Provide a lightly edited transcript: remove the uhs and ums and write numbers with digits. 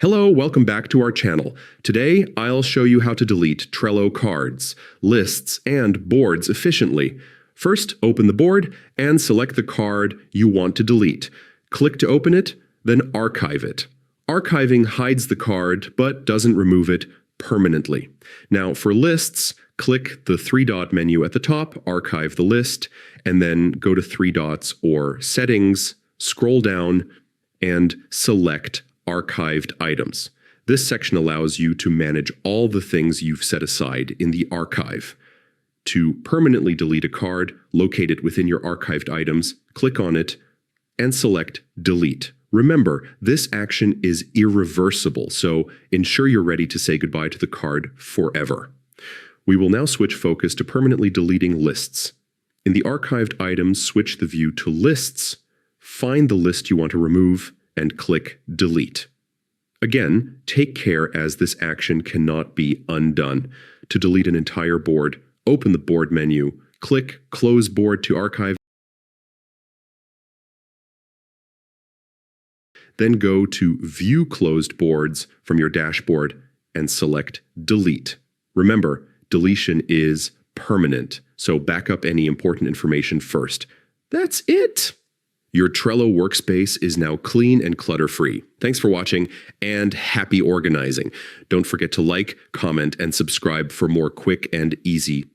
Hello, welcome back to our channel. Today, I'll show you how to delete Trello cards, lists, and boards efficiently. First, open the board and select the card you want to delete. Click to open it, then archive it. Archiving hides the card, but doesn't remove it permanently. Now, for lists, click the three-dot menu at the top, archive the list, and then go to three dots or settings, scroll down, and select archived items. This section allows you to manage all the things you've set aside in the archive. To permanently delete a card, locate it within your archived items, click on it, and select Delete. Remember, this action is irreversible, so ensure you're ready to say goodbye to the card forever. We will now switch focus to permanently deleting lists. In the archived items, switch the view to Lists, find the list you want to remove, and click Delete. Again, take care as this action cannot be undone. To delete an entire board, open the board menu, click Close Board to archive, then go to View Closed Boards from your dashboard and select Delete. Remember, deletion is permanent, so back up any important information first. That's it! Your Trello workspace is now clean and clutter-free. Thanks for watching, and happy organizing. Don't forget to like, comment, and subscribe for more quick and easy